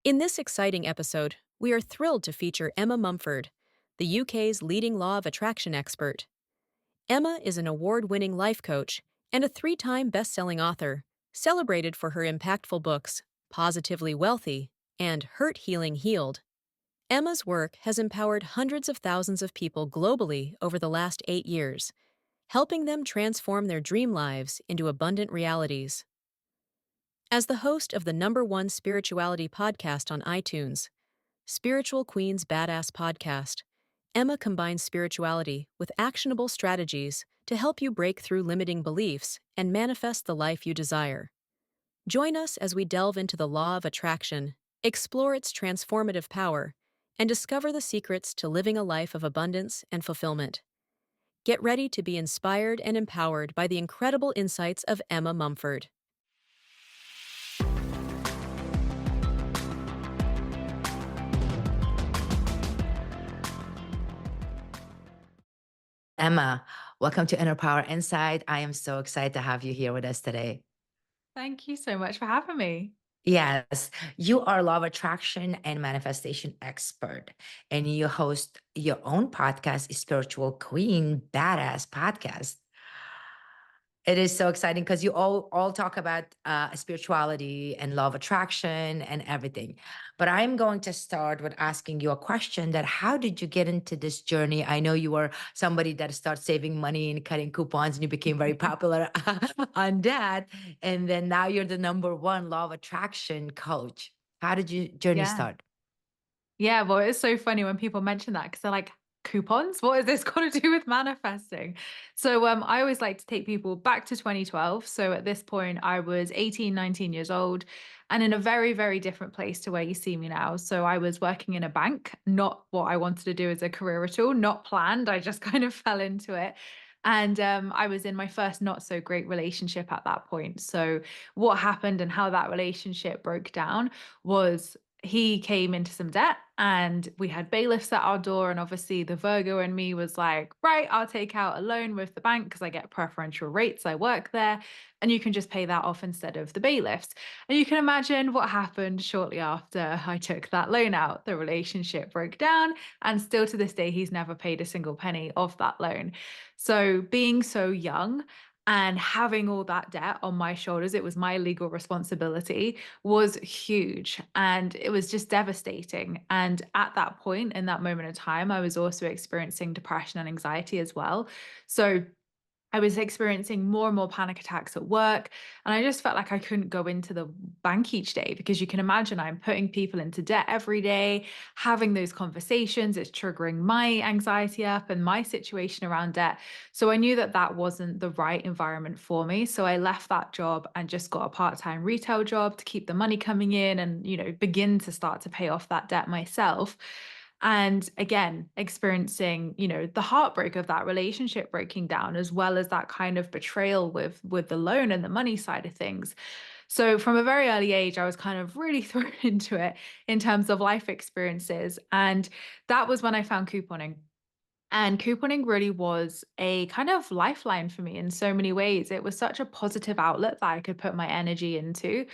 In this exciting episode, we are thrilled to feature Emma Mumford, the UK's leading law of attraction expert. Emma is an award winning life coach and a 3 time best selling author, celebrated for her impactful books, Positively Wealthy and Hurt Healing Healed. Emma's work has empowered hundreds of thousands of people globally over the last 8 years, helping them transform their dream lives into abundant realities. As the host of the #1 spirituality podcast on iTunes, Spiritual Queen's Badass Podcast, Emma combines spirituality with actionable strategies to help you break through limiting beliefs and manifest the life you desire. Join us as we delve into the law of attraction, explore its transformative power, and discover the secrets to living a life of abundance and fulfillment. Get ready to be inspired and empowered by the incredible insights of Emma Mumford. Emma, welcome to Inner Power Inside. I am so excited to have you here with us today. Thank you so much for having me. Yes, you are a law of attraction and manifestation expert, and you host your own podcast, Spiritual Queen Badass Podcast. It is so exciting because you all talk about spirituality and law of attraction and everything. But I'm going to start with asking you a question: that how did you get into this journey? I know you were somebody that started saving money and cutting coupons, and you became very popular on that. And then now you're the #1 law of attraction coach. How did your journey Yeah. start? Yeah. Well, it's so funny when people mention that because they're like, coupons? What has this got to do with manifesting? So I always like to take people back to 2012. So at this point, I was 18, 19 years old and in a very, very different place to where you see me now. So I was working in a bank, not what I wanted to do as a career at all, not planned. I just kind of fell into it. And I was in my first not so great relationship at that point. So, what happened and how that relationship broke down was he came into some debt and we had bailiffs at our door. And obviously, the Virgo in me was like, right, I'll take out a loan with the bank because I get preferential rates. I work there. And you can just pay that off instead of the bailiffs. And you can imagine what happened shortly after I took that loan out. The relationship broke down. And still to this day, he's never paid a single penny of that loan. So, being so young, and having all that debt on my shoulders, it was my legal responsibility, was huge. And it was just devastating. And at that point, in that moment of time, I was also experiencing depression and anxiety as well. So I was experiencing more and more panic attacks at work. And I just felt like I couldn't go into the bank each day because you can imagine I'm putting people into debt every day, having those conversations. It's triggering my anxiety up and my situation around debt. So I knew that that wasn't the right environment for me. So I left that job and just got a part-time retail job to keep the money coming in and, begin to start to pay off that debt myself. And again, experiencing, the heartbreak of that relationship breaking down, as well as that kind of betrayal with the loan and the money side of things. So from a very early age, I was kind of really thrown into it in terms of life experiences. And that was when I found couponing. And couponing really was a kind of lifeline for me in so many ways. It was such a positive outlet that I could put my energy into.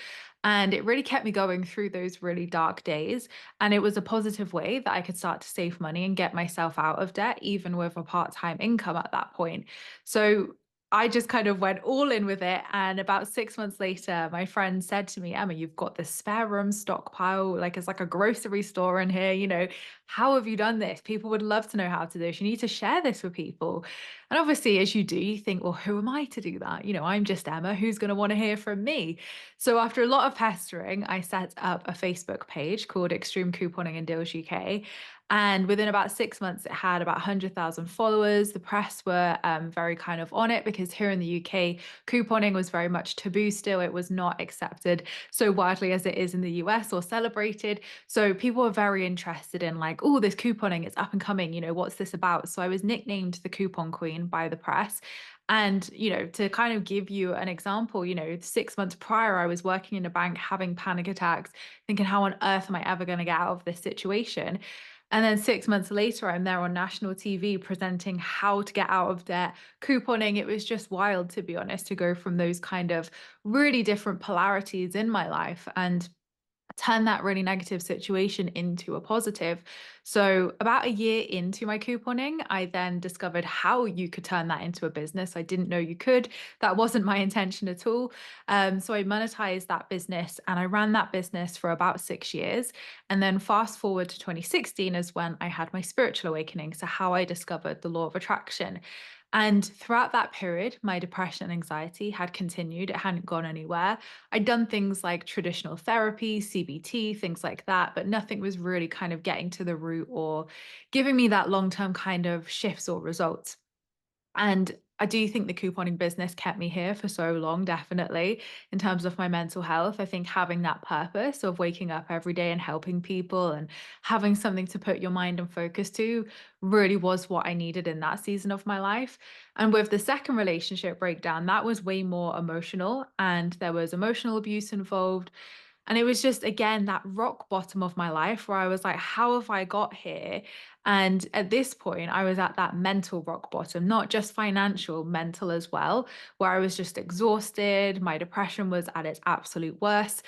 And it really kept me going through those really dark days. And it was a positive way that I could start to save money and get myself out of debt, even with a part time income at that point. So I just kind of went all in with it. And about 6 months later, my friend said to me, Emma, you've got this spare room stockpile, like it's like a grocery store in here. How have you done this? People would love to know how to do this. You need to share this with people. And obviously, as you do, you think, well, who am I to do that? I'm just Emma. Who's going to want to hear from me? So after a lot of pestering, I set up a Facebook page called Extreme Couponing and Deals UK. And within about 6 months, it had about 100,000 followers. The press were very kind of on it because here in the UK, couponing was very much taboo still. It was not accepted so widely as it is in the US or celebrated. So people were very interested in like, oh, this couponing is up and coming. What's this about? So I was nicknamed the Coupon Queen by the press. And, to kind of give you an example, 6 months prior, I was working in a bank having panic attacks, thinking, how on earth am I ever going to get out of this situation? And then 6 months later, I'm there on national TV presenting how to get out of debt, couponing. It was just wild, to be honest, to go from those kind of really different polarities in my life. And turn that really negative situation into a positive. So, about a year into my couponing, I then discovered how you could turn that into a business. I didn't know you could. That wasn't my intention at all. So, I monetized that business and I ran that business for about 6 years. And then, fast forward to 2016 is when I had my spiritual awakening. So, how I discovered the law of attraction. And throughout that period, my depression and anxiety had continued. It hadn't gone anywhere. I'd done things like traditional therapy, CBT, things like that, but nothing was really kind of getting to the root or giving me that long term kind of shifts or results. And I do think the couponing business kept me here for so long, definitely, in terms of my mental health. I think having that purpose of waking up every day and helping people and having something to put your mind and focus to really was what I needed in that season of my life. And with the second relationship breakdown, that was way more emotional and there was emotional abuse involved. And it was just, again, that rock bottom of my life where I was like, how have I got here? And at this point, I was at that mental rock bottom, not just financial, mental as well, where I was just exhausted. My depression was at its absolute worst.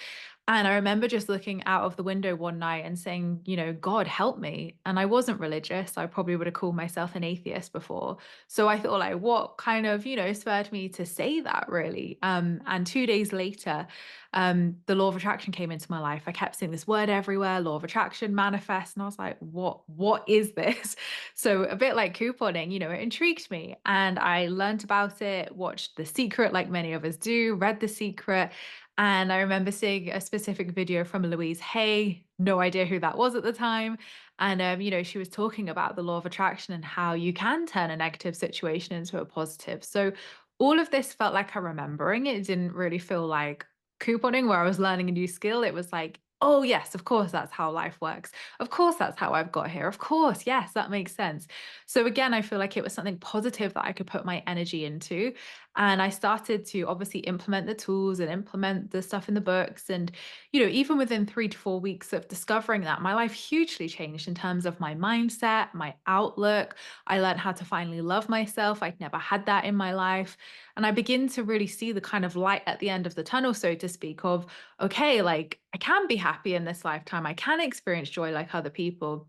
And I remember just looking out of the window one night and saying, God, help me. And I wasn't religious. I probably would have called myself an atheist before. So I thought, like, what kind of, spurred me to say that really? And 2 days later, the law of attraction came into my life. I kept seeing this word everywhere, law of attraction, manifest. And I was like, what is this? So a bit like couponing, it intrigued me. And I learned about it, watched The Secret, like many of us do, read The Secret. And I remember seeing a specific video from Louise Hay, no idea who that was at the time. And, she was talking about the law of attraction and how you can turn a negative situation into a positive. So all of this felt like a remembering. It didn't really feel like couponing where I was learning a new skill. It was like, oh, yes, of course, that's how life works. Of course, that's how I've got here. Of course, yes, that makes sense. So, again, I feel like it was something positive that I could put my energy into. And I started to obviously implement the tools and implement the stuff in the books. And, even within 3 to 4 weeks of discovering that, my life hugely changed in terms of my mindset, my outlook. I learned how to finally love myself. I'd never had that in my life. And I begin to really see the kind of light at the end of the tunnel, so to speak, of, okay, like I can be happy in this lifetime. I can experience joy like other people.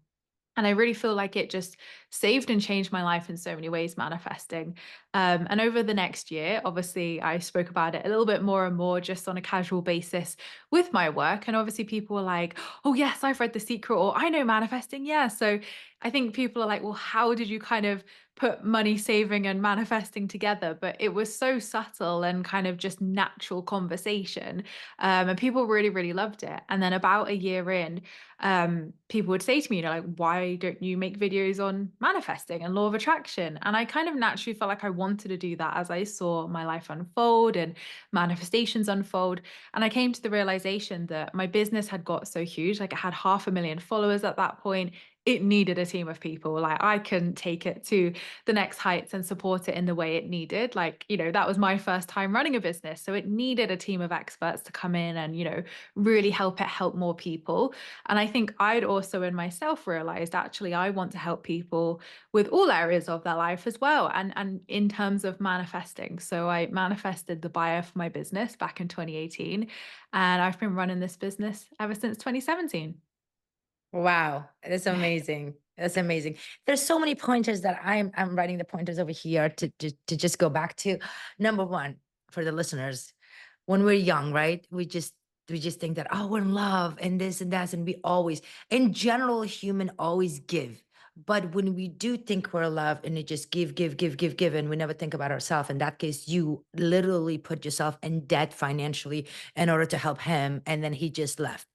And I really feel like it just saved and changed my life in so many ways, manifesting. And over the next year, obviously, I spoke about it a little bit more and more just on a casual basis with my work. And obviously, people were like, oh, yes, I've read The Secret, or I know manifesting. Yeah. So I think people are like, well, how did you kind of put money saving and manifesting together? But it was so subtle and kind of just natural conversation. And people really, really loved it. And then about a year in, people would say to me, like, why don't you make videos on manifesting and law of attraction? And I kind of naturally felt like I wanted to do that as I saw my life unfold and manifestations unfold. And I came to the realization that my business had got so huge, like I had 500,000 followers at that point. It needed a team of people. Like I couldn't take it to the next heights and support it in the way it needed. Like, that was my first time running a business. So it needed a team of experts to come in and, really help it help more people. And I think I'd also in myself realized actually I want to help people with all areas of their life as well. And in terms of manifesting. So I manifested the buyer for my business back in 2018. And I've been running this business ever since 2017. Wow, that's amazing. That's amazing. There's so many pointers that I'm writing the pointers over here to just go back to. Number one, for the listeners, when we're young, right? We just think that, oh, we're in love and this and that, and we always, in general, human always give. But when we do think we're in love and it just give, and we never think about ourselves, in that case, you literally put yourself in debt financially in order to help him, and then he just left.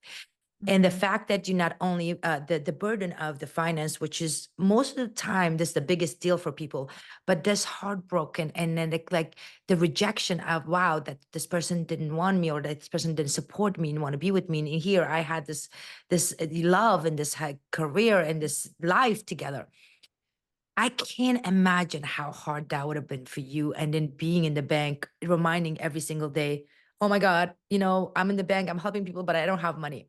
And the Mhm. fact that you not only the burden of the finance, which is most of the time this the biggest deal for people, but this heartbroken, and then like the rejection of, wow, that this person didn't want me, or that this person didn't support me and want to be with me, and here I had this love and this career and this life together. I can't imagine how hard that would have been for you, and then being in the bank reminding every single day, oh my God, I'm in the bank, I'm helping people, but I don't have money.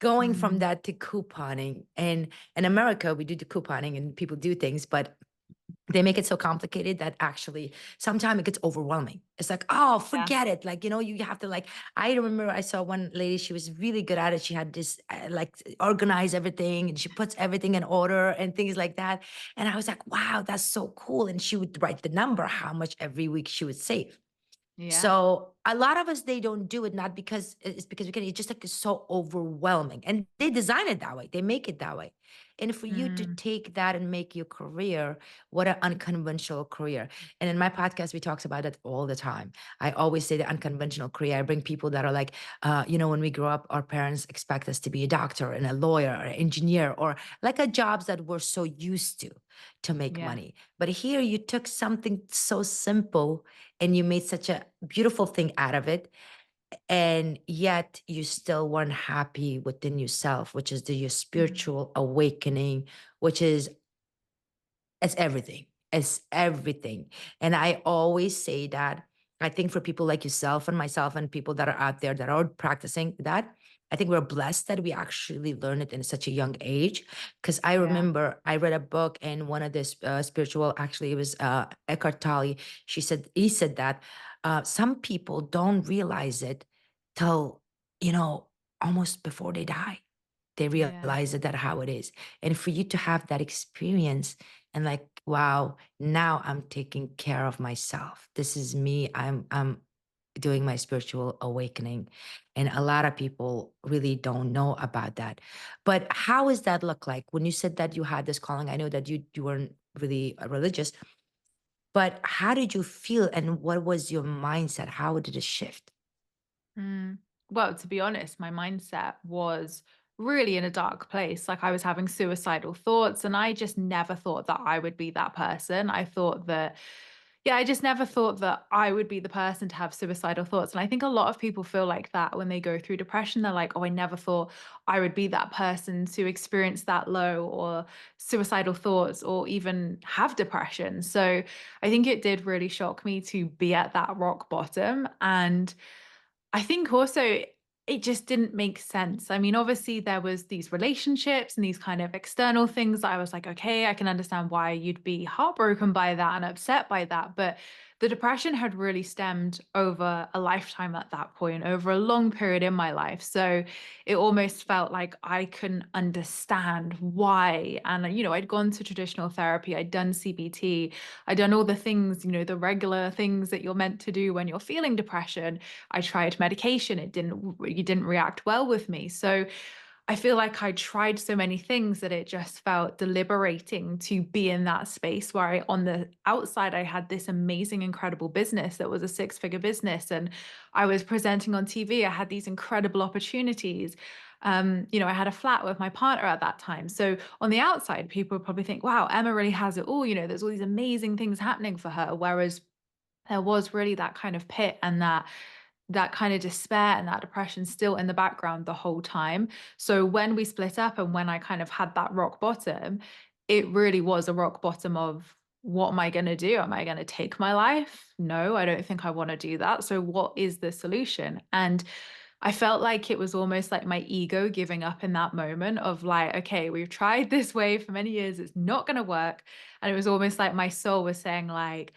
Going from that to couponing, and in America we do the couponing and people do things, but They make it so complicated that actually sometimes it gets overwhelming. It's like, oh, Yeah. forget it. Like, you have to like, I remember I saw one lady, she was really good at it. She had this like organize everything and she puts everything in order and things like that. And I was like, wow, that's so cool. And she would write the number, how much every week she would save. Yeah. So a lot of us, they don't do it, not because it's because we can, it's just like it's so overwhelming. And they design it that way. They make it that way. And for you to Mm, take that and make your career, what an unconventional career. And in my podcast, we talks about it all the time. I always say the unconventional career. I bring people that are like, when we grow up, our parents expect us to be a doctor and a lawyer or an engineer or like a jobs that we're so used to make yeah. money. But here you took something so simple and you made such a beautiful thing out of it, and yet you still weren't happy within yourself, which is your Mm, spiritual awakening, which is it's everything. It's everything. And I always say that I think for people like yourself and myself and people that are out there that are practicing that, I think we're blessed that we actually learn it in such a young age. Because I yeah. remember I read a book and one of this spiritual, actually, it was Eckhart Tolle. He said that some people don't realize it till, you know, almost before they die. They Yeah. realize that how it is. And for you to have that experience and like, wow, now I'm taking care of myself. This is me. I'm doing my spiritual awakening. And a lot of people really don't know about that. But how does that look like? When you said that you had this calling, I know that you weren't really religious, but how did you feel and what was your mindset? How did it shift? Mm. Well, to be honest, my mindset was really in a dark place. Like I was having suicidal thoughts, and I just never thought that I would be that person. I thought that, yeah, I just never thought that I would be the person to have suicidal thoughts. And I think a lot of people feel like that when they go through depression. They're like, oh, I never thought I would be that person to experience that low or suicidal thoughts or even have depression. So I think it did really shock me to be at that rock bottom. And I think also it just didn't make sense. I mean, obviously there was these relationships and these kind of external things that I was like, okay, I can understand why you'd be heartbroken by that and upset by that. But the depression had really stemmed over a lifetime at that point, over a long period in my life. So it almost felt like I couldn't understand why. And, I'd gone to traditional therapy, I'd done CBT, I'd done all the things, the regular things that you're meant to do when you're feeling depression. I tried medication. It didn't react well with me. So I feel like I tried so many things that it just felt deliberating to be in that space where on the outside, I had this amazing, incredible business that was a six-figure business. And I was presenting on TV. I had these incredible opportunities. I had a flat with my partner at that time. So on the outside, people would probably think, wow, Emma really has it all. There's all these amazing things happening for her. Whereas there was really that kind of pit and that kind of despair and that depression still in the background the whole time. So when we split up and when I kind of had that rock bottom, it really was a rock bottom of what am I going to do? Am I going to take my life? No, I don't think I want to do that. So what is the solution? And I felt like it was almost like my ego giving up in that moment of like, okay, we've tried this way for many years, it's not going to work. And it was almost like my soul was saying like,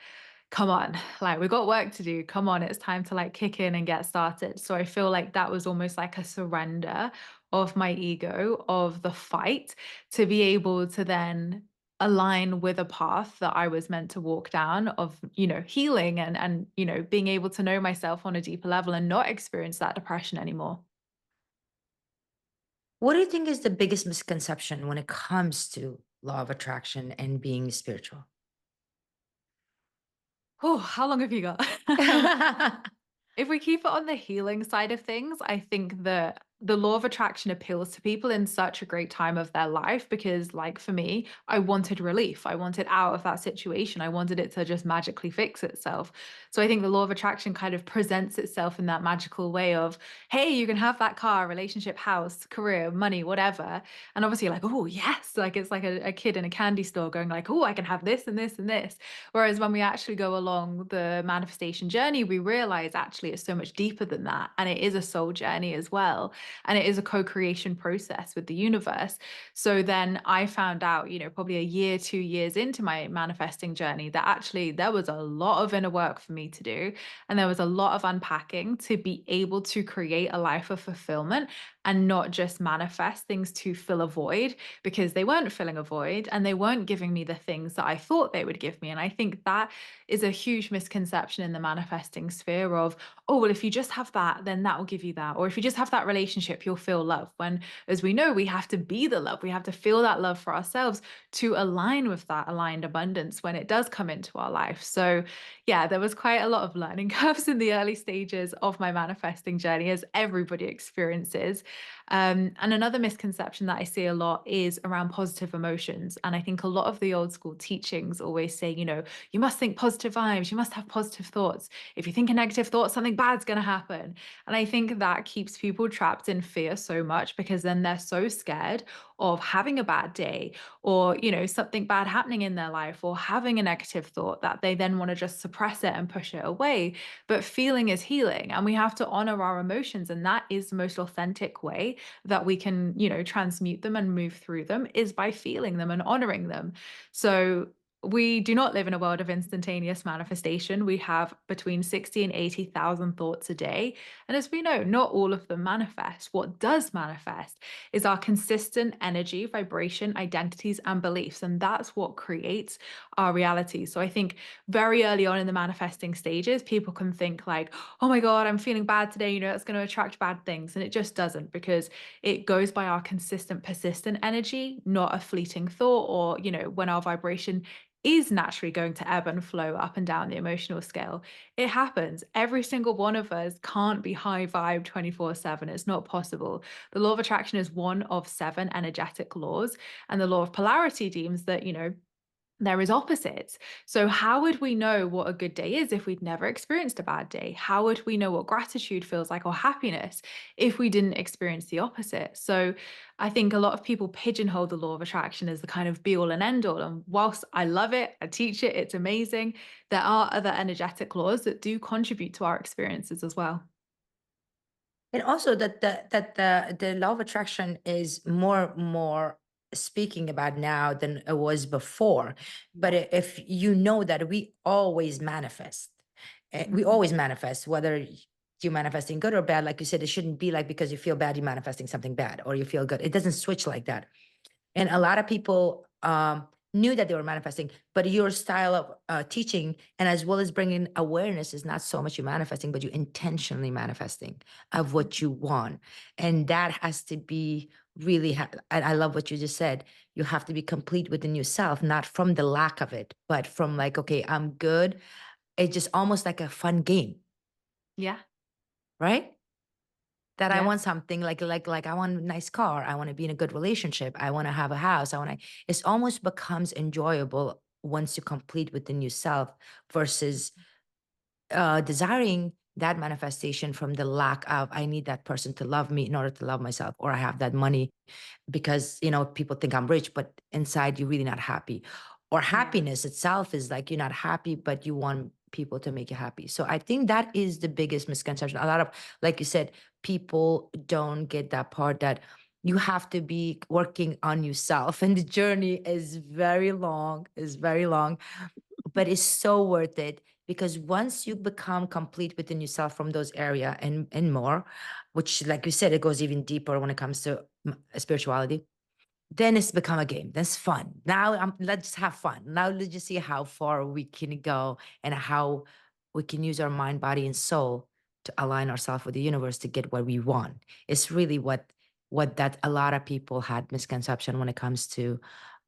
come on, like we've got work to do. Come on, it's time to like kick in and get started. So I feel like that was almost like a surrender of my ego, of the fight, to be able to then align with a path that I was meant to walk down of, healing and being able to know myself on a deeper level and not experience that depression anymore. What do you think is the biggest misconception when it comes to law of attraction and being spiritual? Oh, how long have you got? If we keep it on the healing side of things, I think that the law of attraction appeals to people in such a great time of their life because, like for me, I wanted relief. I wanted out of that situation. I wanted it to just magically fix itself. So I think the law of attraction kind of presents itself in that magical way of, hey, you can have that car, relationship, house, career, money, whatever. And obviously, like, oh, yes, like it's like a kid in a candy store going, like, oh, I can have this and this and this. Whereas when we actually go along the manifestation journey, we realize actually it's so much deeper than that. And it is a soul journey as well. and it is a co-creation process with the universe. So then I found out, probably a year, 2 years into my manifesting journey, that actually there was a lot of inner work for me to do. And there was a lot of unpacking to be able to create a life of fulfillment and not just manifest things to fill a void, because they weren't filling a void and they weren't giving me the things that I thought they would give me. And I think that is a huge misconception in the manifesting sphere of, oh, well, if you just have that, then that will give you that. Or if you just have that relationship, you'll feel love. When, as we know, we have to be the love. We have to feel that love for ourselves to align with that aligned abundance when it does come into our life. So, yeah, there was quite a lot of learning curves in the early stages of my manifesting journey, as everybody experiences. And another misconception that I see a lot is around positive emotions. And I think a lot of the old school teachings always say, you must think positive vibes, you must have positive thoughts. If you think a negative thought, something bad's going to happen. And I think that keeps people trapped in fear so much, because then they're so scared of having a bad day, or something bad happening in their life, or having a negative thought, that they then want to just suppress it and push it away. But feeling is healing, and we have to honor our emotions, and that is the most authentic way that we can transmute them and move through them, is by feeling them and honoring them. So we do not live in a world of instantaneous manifestation. We have between 60 and 80,000 thoughts a day. And as we know, not all of them manifest. What does manifest is our consistent energy, vibration, identities, and beliefs. And that's what creates our reality. So I think very early on in the manifesting stages, people can think like, oh my God, I'm feeling bad today. It's going to attract bad things. And it just doesn't, because it goes by our consistent, persistent energy, not a fleeting thought, or, when our vibration is naturally going to ebb and flow up and down the emotional scale. It happens. Every single one of us can't be high vibe 24/7. It's not possible. The law of attraction is one of 7 energetic laws, and the law of polarity deems that, there is opposites. So how would we know what a good day is if we'd never experienced a bad day? How would we know what gratitude feels like, or happiness, if we didn't experience the opposite? So I think a lot of people pigeonhole the law of attraction as the kind of be all and end all. And whilst I love it, I teach it, it's amazing, there are other energetic laws that do contribute to our experiences as well. And also that the law of attraction is more speaking about now than it was before. But Yeah. if you know that we always manifest, we Mhm. always manifest, whether you're manifesting good or bad. Like you said, it shouldn't be like because you feel bad, you're manifesting something bad, or you feel good. It doesn't switch like that. And a lot of people knew that they were manifesting, but your style of teaching, and as well as bringing awareness, is not so much you manifesting, but you intentionally manifesting of what you want. And that has to be really and I love what you just said. You have to be complete within yourself, not from the lack of it, but from like, okay, I'm good. It's just almost like a fun game, Yeah. right? That I Yeah. want something like I want a nice car, I want to be in a good relationship, I want to have a house, I want to. It almost becomes enjoyable once you complete within yourself, versus desiring that manifestation from the lack of, I need that person to love me in order to love myself, or I have that money because people think I'm rich, but inside you're really not happy. Or Yeah. happiness itself is like you're not happy, but you want people to make you happy. So I think that is the biggest misconception. A lot of, like you said, people don't get that part, that you have to be working on yourself, and the journey is very long, but it's so worth it, because once you become complete within yourself from those area and more, which, like you said, it goes even deeper when it comes to spirituality, then it's become a game. That's fun. Now let's just have fun. Now let's just see how far we can go, and how we can use our mind, body, and soul to align ourselves with the universe to get what we want. It's really what that a lot of people had misconception when it comes to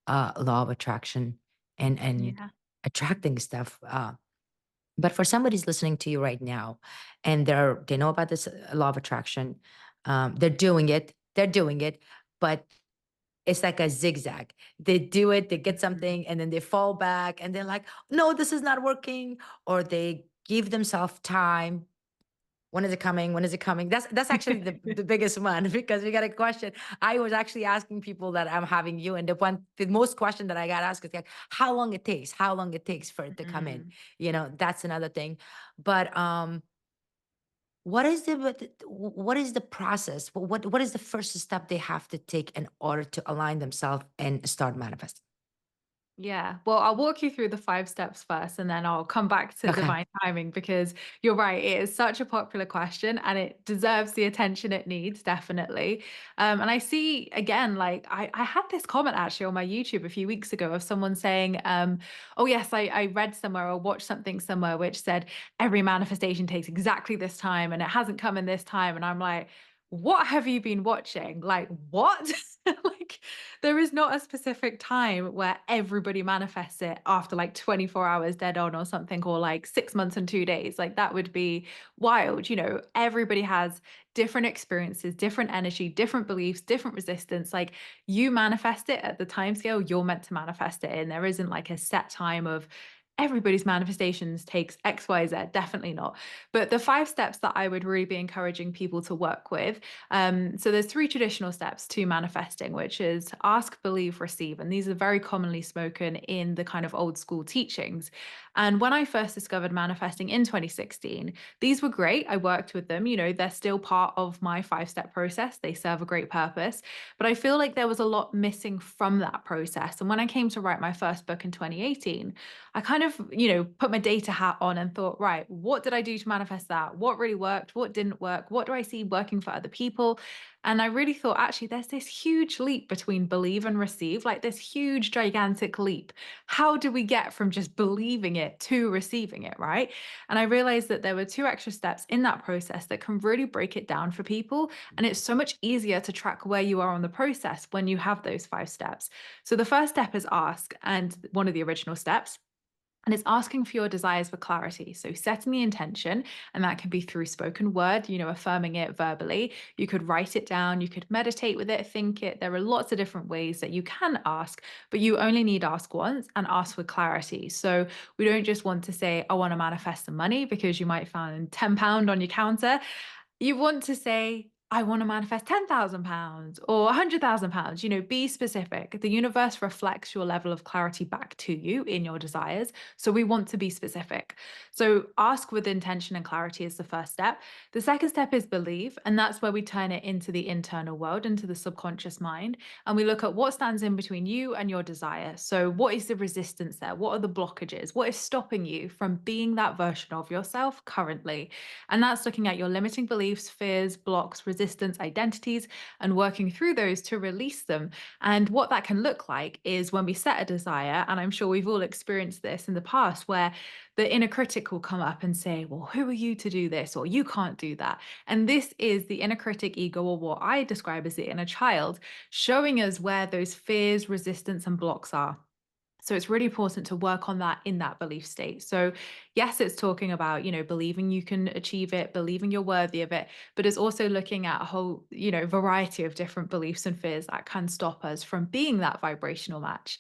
law of attraction and Yeah. attracting stuff. But for somebody who's listening to you right now, and they know about this law of attraction, they're doing it, but it's like a zigzag. They do it, they get Mhm. something, and then they fall back, and they're like, "No, this is not working," or they give themselves time. When is it coming? When is it coming? That's actually the biggest one because we got a question. I was actually asking people that I'm having you, and the most question that I got asked is like, how long it takes, how long it takes for it to come in. Mhm. That's another thing. But what is the process? What is the first step they have to take in order to align themselves and start manifesting? Yeah. Well, I'll walk you through the 5 steps first, and then I'll come back to Okay. divine timing because you're right. It is such a popular question and it deserves the attention it needs, definitely. And I see again, like I had this comment actually on my YouTube a few weeks ago of someone saying, oh, yes, I read somewhere or watched something somewhere which said every manifestation takes exactly this time and it hasn't come in this time. And I'm like, what have you been watching? Like, what? Like, there is not a specific time where everybody manifests it after like 24 hours dead on or something, or like 6 months and 2 days. Like, that would be wild. Everybody has different experiences, different energy, different beliefs, different resistance. Like, you manifest it at the time scale you're meant to manifest it in. There isn't like a set time of everybody's manifestations takes XYZ, definitely not. But the 5 steps that I would really be encouraging people to work with, so there's 3 traditional steps to manifesting, which is ask, believe, receive. And these are very commonly spoken in the kind of old school teachings. And when I first discovered manifesting in 2016, these were great. I worked with them. They're still part of my 5 step process. They serve a great purpose. But I feel like there was a lot missing from that process. And when I came to write my first book in 2018, I kind of, put my data hat on and thought, right, what did I do to manifest that? What really worked? What didn't work? What do I see working for other people? And I really thought, actually, there's this huge leap between believe and receive, like this huge, gigantic leap. How do we get from just believing it to receiving it, right? And I realized that there were 2 extra steps in that process that can really break it down for people. And it's so much easier to track where you are on the process when you have those 5 steps. So the first step is ask, and one of the original steps. And it's asking for your desires for clarity. So setting the intention, and that can be through spoken word, affirming it verbally. You could write it down, you could meditate with it, think it. There are lots of different ways that you can ask, but you only need ask once and ask with clarity. So we don't just want to say, I want to manifest some money because you might find £10 on your counter. You want to say, I want to manifest £10,000 or £100,000. Be specific. The universe reflects your level of clarity back to you in your desires. So we want to be specific. So ask with intention and clarity is the first step. The second step is believe. And that's where we turn it into the internal world, into the subconscious mind. And we look at what stands in between you and your desire. So what is the resistance there? What are the blockages? What is stopping you from being that version of yourself currently? And that's looking at your limiting beliefs, fears, blocks, resistance, identities, and working through those to release them. And what that can look like is when we set a desire, and I'm sure we've all experienced this in the past, where the inner critic will come up and say, well, who are you to do this? Or you can't do that. And this is the inner critic ego, or what I describe as the inner child, showing us where those fears, resistance, and blocks are. So it's really important to work on that in that belief state. So yes, it's talking about, believing you can achieve it, believing you're worthy of it, but it's also looking at a whole, variety of different beliefs and fears that can stop us from being that vibrational match.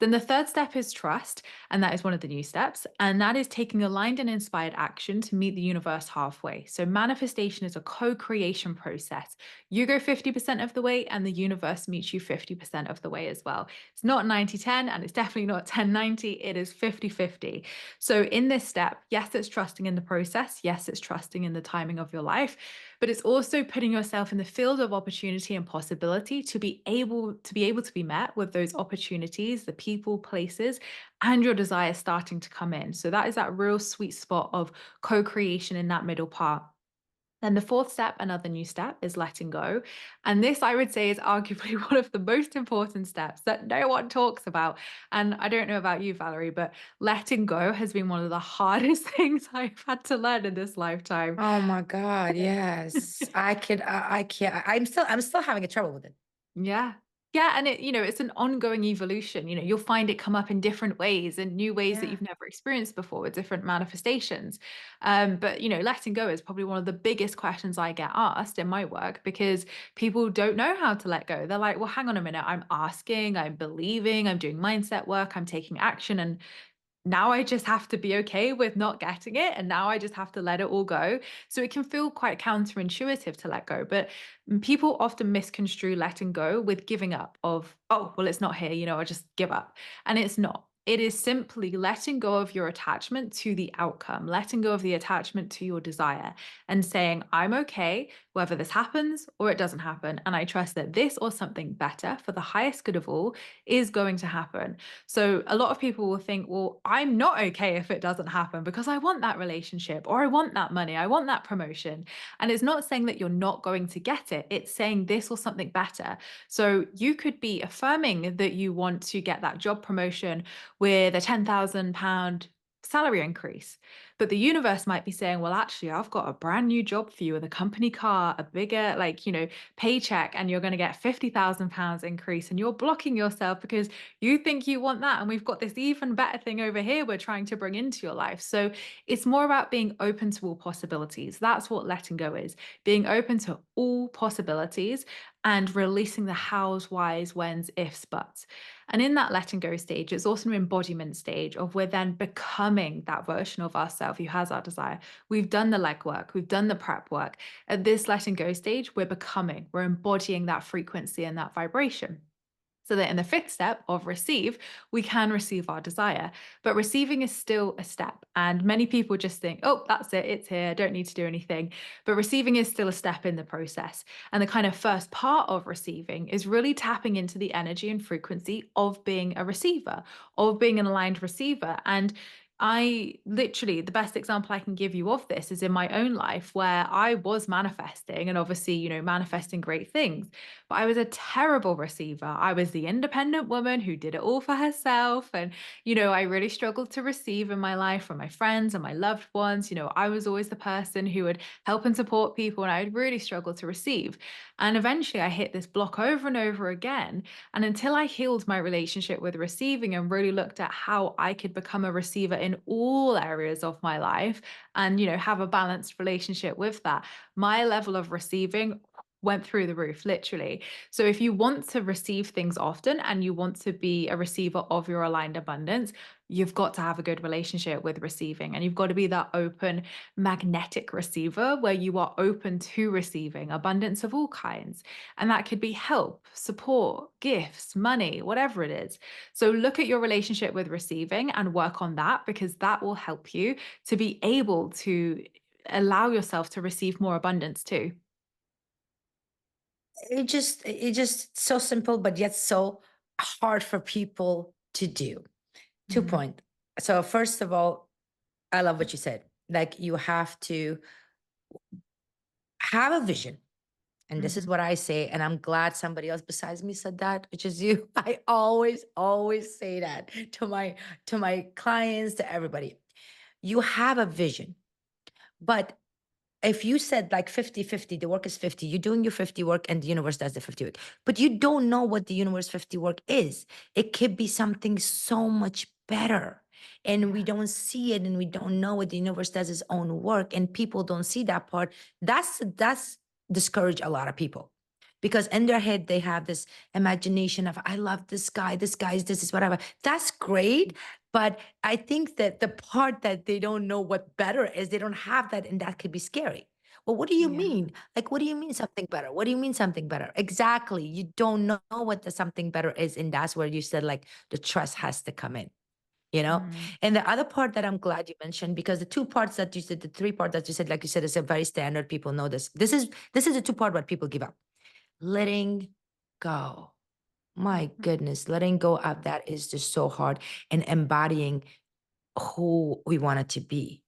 Then the third step is trust, and that is one of the new steps, and that is taking aligned and inspired action to meet the universe halfway. So manifestation is a co-creation process. You go 50% of the way and the universe meets you 50% of the way as well. It's not 90-10, and it's definitely not 10-90. It is 50-50. So in this step, yes, it's trusting in the process. Yes, it's trusting in the timing of your life, but it's also putting yourself in the field of opportunity and possibility to be able to be met with those opportunities, the people, places, and your desires starting to come in. So that is that real sweet spot of co-creation in that middle part. Then the fourth step, another new step, is letting go. And this, I would say, is arguably one of the most important steps that no one talks about. And I don't know about you, Valerie, but letting go has been one of the hardest things I've had to learn in this lifetime. Oh my God, yes. I can't. I'm still having a trouble with it. Yeah. Yeah, and it's an ongoing evolution. You'll find it come up in different ways and new ways that Yeah. you've never experienced before with different manifestations. But letting go is probably one of the biggest questions I get asked in my work because people don't know how to let go. They're like, well, hang on a minute. I'm asking, I'm believing, I'm doing mindset work, I'm taking action. And now I just have to be okay with not getting it. And now I just have to let it all go. So it can feel quite counterintuitive to let go. But people often misconstrue letting go with giving up of, oh, well, it's not here, I'll just give up. And it's not. It is simply letting go of your attachment to the outcome, letting go of the attachment to your desire, and saying, I'm okay whether this happens or it doesn't happen. And I trust that this or something better for the highest good of all is going to happen. So a lot of people will think, well, I'm not okay if it doesn't happen because I want that relationship, or I want that money, I want that promotion. And it's not saying that you're not going to get it, it's saying this or something better. So you could be affirming that you want to get that job promotion with a £10,000 salary increase. But the universe might be saying, well, actually, I've got a brand new job for you with a company car, a bigger, paycheck, and you're going to get £50,000 increase. And you're blocking yourself because you think you want that. And we've got this even better thing over here we're trying to bring into your life. So it's more about being open to all possibilities. That's what letting go is, being open to all possibilities and releasing the hows, whys, whens, ifs, buts. And in that letting go stage, it's also an embodiment stage of we're then becoming that version of ourselves who has our desire. We've done the legwork, we've done the prep work. At this letting go stage, we're becoming, we're embodying that frequency and that vibration. So that in the fifth step of receive, we can receive our desire. But receiving is still a step. And many people just think, oh, that's it, it's here, I don't need to do anything. But receiving is still a step in the process. And the kind of first part of receiving is really tapping into the energy and frequency of being a receiver, of being an aligned receiver. And I literally, the best example I can give you of this is in my own life where I was manifesting and obviously, manifesting great things. But I was a terrible receiver. I was the independent woman who did it all for herself. And, I really struggled to receive in my life from my friends and my loved ones. I was always the person who would help and support people, and I would really struggle to receive. And eventually I hit this block over and over again. And until I healed my relationship with receiving and really looked at how I could become a receiver in all areas of my life and, have a balanced relationship with that, my level of receiving went through the roof, literally. So if you want to receive things often and you want to be a receiver of your aligned abundance, you've got to have a good relationship with receiving, and you've got to be that open, magnetic receiver where you are open to receiving abundance of all kinds. And that could be help, support, gifts, money, whatever it is. So look at your relationship with receiving and work on that, because that will help you to be able to allow yourself to receive more abundance too. It just so simple, but yet so hard for people to do. Two Mhm. point. So first of all, I love what you said. Like, you have to have a vision. And this is Mhm. what I say, and I'm glad somebody else besides me said that, which is you. I always say that to my clients, to everybody. You have a vision, but if you said like 50-50, the work is 50, you're doing your 50 work and the universe does the 50 work, but you don't know what the universe 50 work is. It could be something so much better. And we Yeah. don't see it, and we don't know what the universe does its own work, and people don't see that part. That's discourage a lot of people, because in their head they have this imagination of, I love this guy is this is whatever. That's great, but I think that the part that they don't know what better is, they don't have that, and that could be scary. Well, what do you Yeah. mean? Like, what do you mean something better? What do you mean something better? Exactly. You don't know what the something better is. And that's where you said, like, the trust has to come in, you know? Mm. And the other part that I'm glad you mentioned, because the two parts that you said, the three part that you said, like you said, is a very standard. People know this. This is the two part what people give up. Letting go. My goodness, letting go of that is just so hard, and embodying who we want it to be,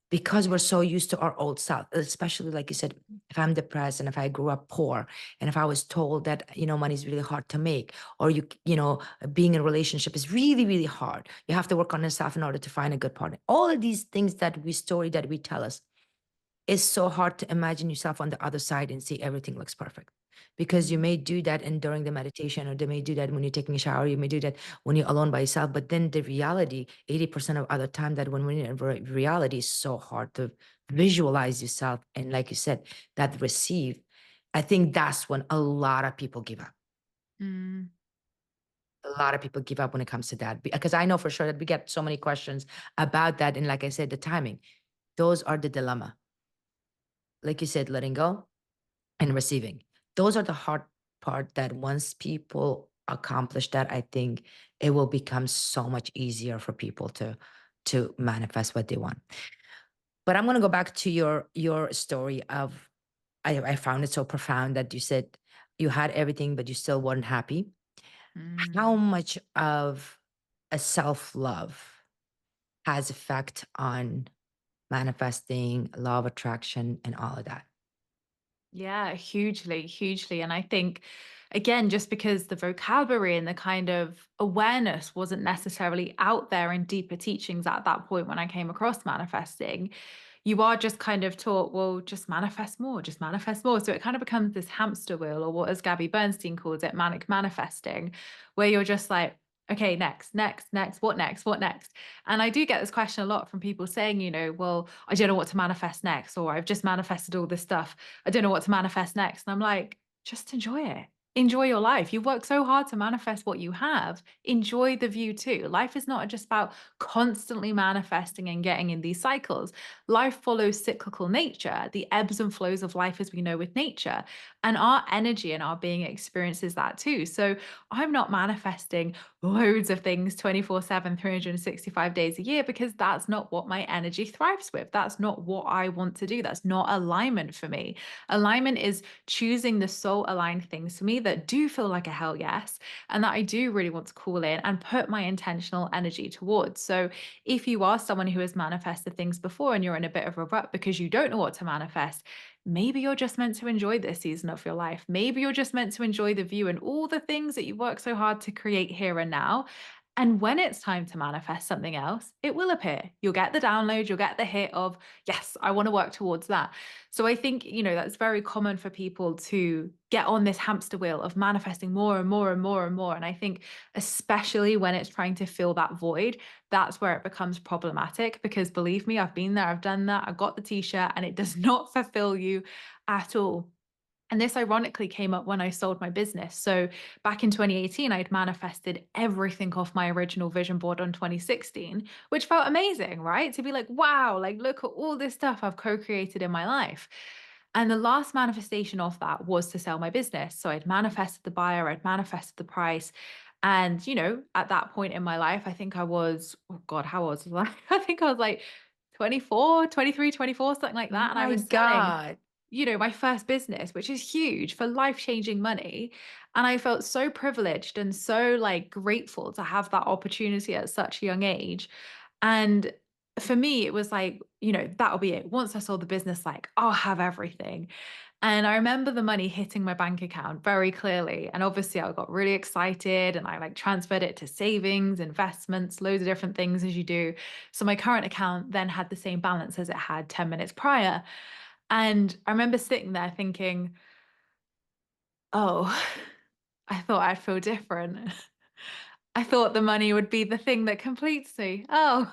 because we're Yeah. so used to our old self. Especially like you said, if I'm depressed and if I grew up poor and if I was told that, money is really hard to make, or being in a relationship is really, really hard. You have to work on yourself in order to find a good partner. All of these things that we tell us, it's so hard to imagine yourself on the other side and see everything looks perfect, because you Mm. may do that and during the meditation, or they may do that when you're taking a shower, you may do that when you're alone by yourself, but then the reality 80% of other time, that when we're in reality, is so hard to visualize yourself, and like you said, that receive. I think that's when a lot of people give up. Mm. A lot of people give up when it comes to that, because I know for sure that we get so many questions about that, and like I said, the timing, those are the dilemma. Like you said, letting go and receiving. Those are the hard part, that once people accomplish that, I think it will become so much easier for people to manifest what they want. But I'm going to go back to your story of, I found it so profound that you said you had everything, but you still weren't happy. How Mm. much of a self-love has effect on manifesting, law of attraction, and all of that? Yeah, hugely, hugely. And I think, again, just because the vocabulary and the kind of awareness wasn't necessarily out there in deeper teachings at that point when I came across manifesting, you are just kind of taught, well, just manifest more, just manifest more. So it kind of becomes this hamster wheel, or what, as Gabby Bernstein calls it, manic manifesting, where you're just like, okay, next, next, next, what next, what next? And I do get this question a lot from people saying, well, I don't know what to manifest next, or I've just manifested all this stuff. I don't know what to manifest next. And I'm like, just enjoy it. Enjoy your life. You've worked so hard to manifest what you have. Enjoy the view too. Life is not just about constantly manifesting and getting in these cycles. Life follows cyclical nature, the ebbs and flows of life as we know with nature. And our energy and our being experiences that too. So I'm not manifesting loads of things 24/7, 365 days a year, because that's not what my energy thrives with. That's not what I want to do. That's not alignment for me. Alignment is choosing the soul aligned things for me that do feel like a hell yes, and that I do really want to call in and put my intentional energy towards. So, if you are someone who has manifested things before and you're in a bit of a rut because you don't know what to manifest, maybe you're just meant to enjoy this season of your life. Maybe you're just meant to enjoy the view and all the things that you work so hard to create here and now. And when it's time to manifest something else, it will appear. You'll get the download, you'll get the hit of, yes, I want to work towards that. So I think, that's very common for people to get on this hamster wheel of manifesting more and more and more and more. And I think, especially when it's trying to fill that void, that's where it becomes problematic. Because believe me, I've been there, I've done that, I got the t shirt, and it does not fulfill you at all. And this ironically came up when I sold my business. So back in 2018, I'd manifested everything off my original vision board on 2016, which felt amazing, right? To be like, wow, like look at all this stuff I've co-created in my life. And the last manifestation of that was to sell my business. So I'd manifested the buyer, I'd manifested the price. And, at that point in my life, I think I was, oh God, how old was I? I think I was like 24, 23, 24, something like that. And I My was selling God. my first business, which is huge for life-changing money. And I felt so privileged and so like grateful to have that opportunity at such a young age. And for me, it was like, that'll be it. Once I sold the business, like I'll have everything. And I remember the money hitting my bank account very clearly. And obviously I got really excited and I like transferred it to savings, investments, loads of different things as you do. So my current account then had the same balance as it had 10 minutes prior. And I remember sitting there thinking, oh, I thought I'd feel different. I thought the money would be the thing that completes me. Oh,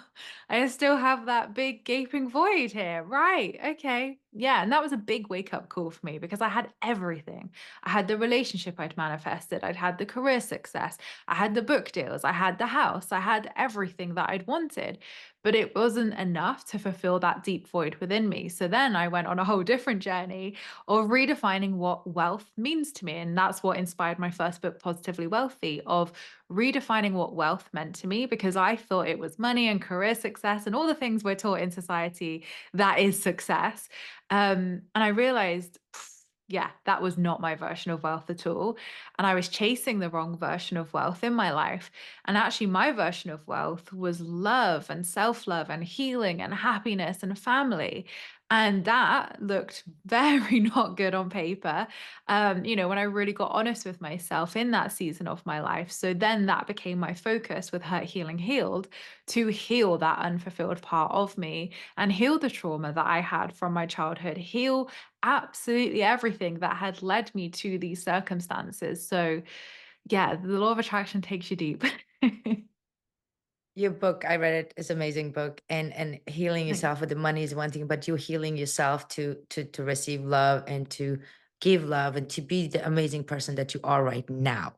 I still have that big gaping void here. Right. Okay. Yeah. And that was a big wake up call for me because I had everything. I had the relationship I'd manifested, I'd had the career success, I had the book deals, I had the house, I had everything that I'd wanted. But it wasn't enough to fulfill that deep void within me. So then I went on a whole different journey of redefining what wealth means to me. And that's what inspired my first book, Positively Wealthy, of redefining what wealth meant to me, because I thought it was money and career success and all the things we're taught in society that is success. And I realized, yeah, that was not my version of wealth at all. And I was chasing the wrong version of wealth in my life. And actually, my version of wealth was love and self love and healing and happiness and family. And that looked very not good on paper, when I really got honest with myself in that season of my life. So then that became my focus with Hurt, Healing, Healed, to heal that unfulfilled part of me and heal the trauma that I had from my childhood, heal absolutely everything that had led me to these circumstances. So, yeah, the law of attraction takes you deep. Your book, I read it, is amazing book. And healing Thanks. yourself with the money is one thing, but you healing yourself to receive love and to give love and to be the amazing person that you are right now.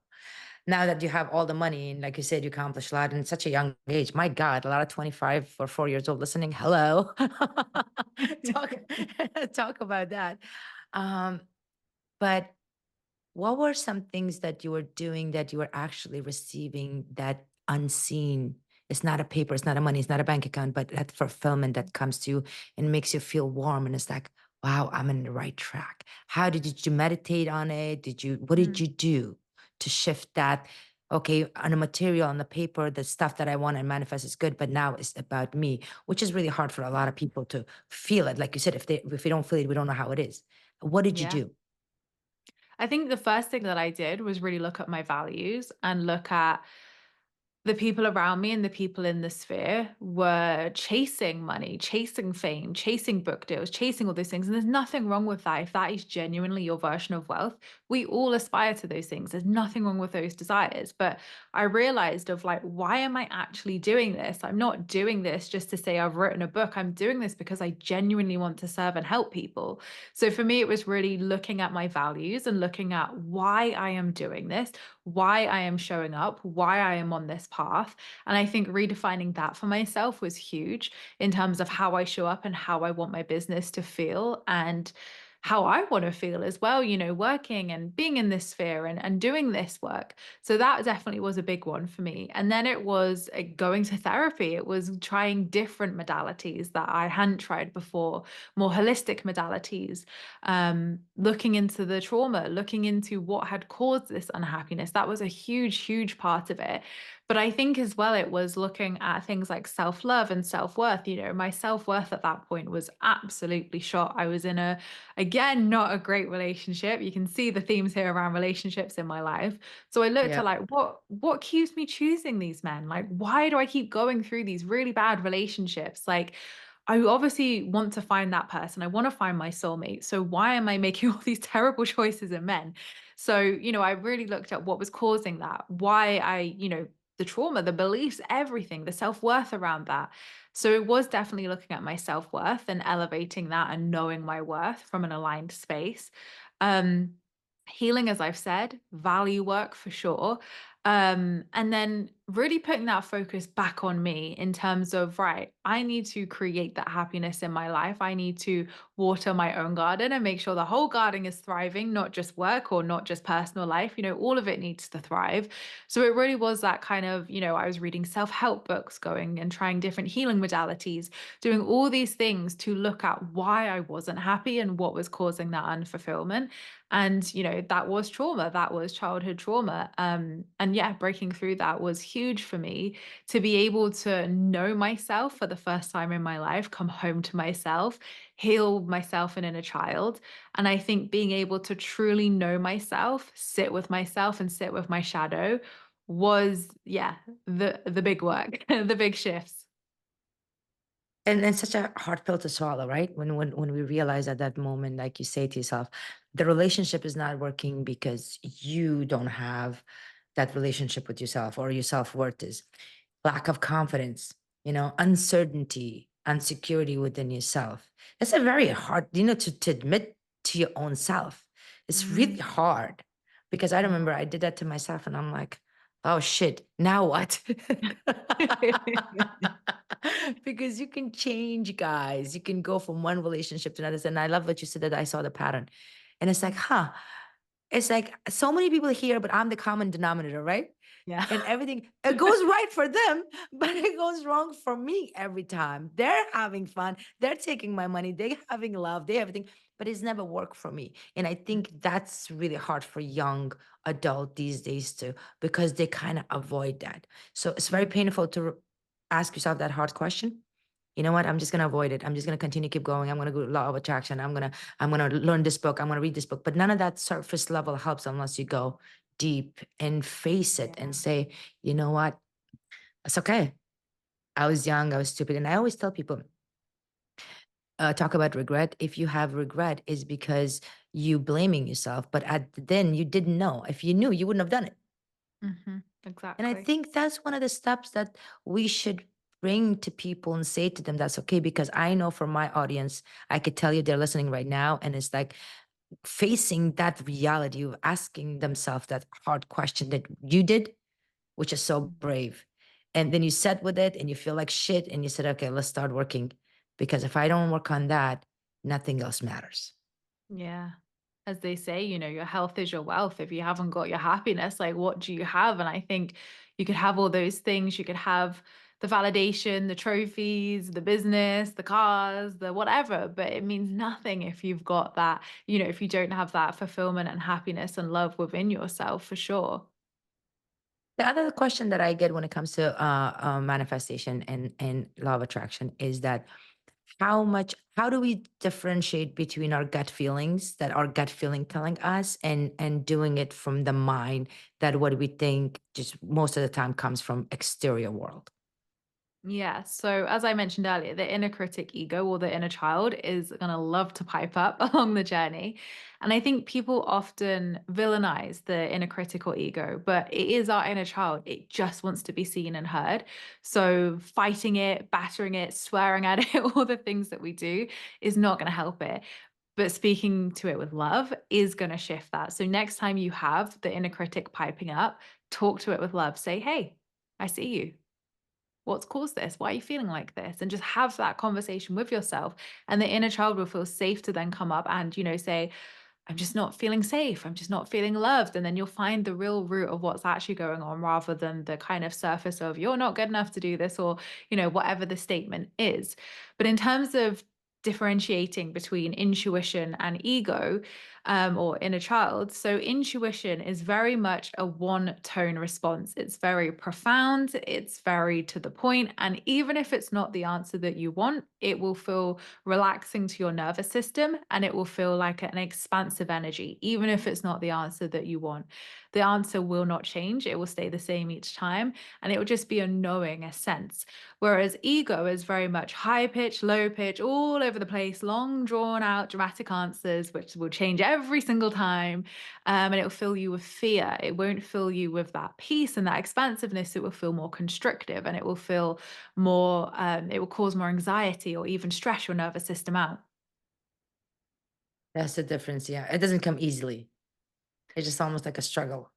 Now that you have all the money and like you said, you accomplished a lot in such a young age. My God, a lot of 25 or 4 years old listening. Hello. talk talk about that. Um, but what were some things that you were doing that you were actually receiving that unseen? It's not a paper, it's not a money, it's not a bank account, but that fulfillment that comes to you and makes you feel warm. And it's like, wow, I'm in the right track. How did you meditate on it? What did Mm. you do to shift that? Okay, on a material, on the paper, the stuff that I want to manifest is good, but now it's about me, which is really hard for a lot of people to feel it. Like you said, if we don't feel it, we don't know how it is. What did you Yeah. do? I think the first thing that I did was really look at my values and look at the people around me and the people in the sphere were chasing money, chasing fame, chasing book deals, chasing all those things. And there's nothing wrong with that. If that is genuinely your version of wealth, we all aspire to those things. There's nothing wrong with those desires. But I realized of like, why am I actually doing this? I'm not doing this just to say I've written a book. I'm doing this because I genuinely want to serve and help people. So for me, it was really looking at my values and looking at why I am doing this, why I am showing up, why I am on this path. And I think redefining that for myself was huge in terms of how I show up and how I want my business to feel and how I want to feel as well, working and being in this sphere and doing this work. So that definitely was a big one for me. And then it was going to therapy. It was trying different modalities that I hadn't tried before, more holistic modalities, looking into the trauma, looking into what had caused this unhappiness. That was a huge, huge part of it. But I think as well, it was looking at things like self love and self worth. My self worth at that point was absolutely shot. I was in again, not a great relationship. You can see the themes here around relationships in my life. So I looked at Yeah. like, what keeps me choosing these men? Like, why do I keep going through these really bad relationships? Like, I obviously want to find that person. I want to find my soulmate. So why am I making all these terrible choices in men? So, I really looked at what was causing that, why the trauma, the beliefs, everything, the self-worth around that. So it was definitely looking at my self-worth and elevating that and knowing my worth from an aligned space. Um, Healing, as I've said, value work for sure. And then really putting that focus back on me in terms of, right, I need to create that happiness in my life. I need to water my own garden and make sure the whole garden is thriving, not just work or not just personal life. All of it needs to thrive. So it really was that kind of, I was reading self help books, going and trying different healing modalities, doing all these things to look at why I wasn't happy and what was causing that unfulfillment. And that was trauma, that was childhood trauma. And yeah, breaking through that was huge for me to be able to know myself for the first time in my life, come home to myself, heal myself and inner child. And I think being able to truly know myself, sit with myself and sit with my shadow was, yeah, the big work, the big shifts. And such a hard pill to swallow, right? When we realize at that moment, like you say to yourself, the relationship is not working because you don't have that relationship with yourself, or your self-worth is lack of confidence, uncertainty, insecurity within yourself. It's a very hard, to admit to your own self. It's really Mm, hard, because I yeah. remember I did that to myself and I'm like, oh shit, now what? Because you can change, guys. You can go from one relationship to another. And I love what you said, that I saw the pattern. And it's like, huh. It's like so many people here, but I'm the common denominator, right? Yeah. And everything, it goes right for them, but it goes wrong for me every time. They're having fun, they're taking my money, they're having love, they everything, but it's never worked for me. And I think that's really hard for young adult these days too, because they kind of avoid that. So it's very Mm, painful to ask yourself that hard question. You know what? I'm just gonna avoid it. I'm just gonna continue, keep going. I'm gonna go law of attraction. I'm gonna learn this book. I'm gonna read this book. But none of that surface level helps unless you go deep and face it yeah. and say, you know what? It's okay. I was young, I was stupid. And I always tell people, talk about regret. If you have regret, is because you blaming yourself. But then you didn't know. If you knew, you wouldn't have done it. And I Exactly. think that's one of the steps that we should bring to people and say to them that's okay. Because I know from my audience, I could tell you they're listening right now. And it's like facing that reality of asking themselves that hard question that you did, which is so Mhm. brave. And then you sat with it and you feel like shit. And you said, okay, let's start working. Because if I don't work on that, nothing else matters. Yeah. as they say, your health is your wealth. If you haven't got your happiness, like what do you have? And I think you could have all those things. You could have the validation, the trophies, the business, the cars, the whatever, but it means nothing if you've got that, if you don't have that fulfillment and happiness and love within yourself, for sure. The other question that I get when it comes to manifestation and law of attraction is that how do we differentiate between our gut feelings, that our gut feeling telling us, and doing it from the mind, that what we think just most of the time comes from exterior world? Yeah. So, as I mentioned earlier, the inner critic ego or the inner child is going to love to pipe up along the journey. And I think people often villainize the inner critical ego, but it is our inner child. It just wants to be seen and heard. So, fighting it, battering it, swearing at it, all the things that we do is not going to help it. But speaking to it with love is going to shift that. So, next time you have the inner critic piping up, talk to it with love. Say, hey, I see you. What's caused this? Why are you feeling like this? And just have that conversation with yourself. And the inner child will feel safe to then come up and, say, I'm just not feeling safe. I'm just not feeling loved. And then you'll find the real root of what's actually going on rather than the kind of surface of you're not good enough to do this or, whatever the statement is. But in terms of differentiating between intuition and ego, or inner child. So, intuition is very much a one tone response. It's very profound, it's very to the point. And even if it's not the answer that you want, it will feel relaxing to your nervous system and it will feel like an expansive energy, even if it's not the answer that you want. The answer will not change, it will stay the same each time. And it will just be a knowing, a sense. Whereas ego is very much high pitch, low pitch, all over the place, long drawn out dramatic answers, which will change every single time. And it will fill you with fear. It won't fill you with that peace and that expansiveness. It will feel more constrictive and it will feel more, it will cause more anxiety or even stress your nervous system out. That's the difference. Yeah, it doesn't come easily. It's just almost like a struggle.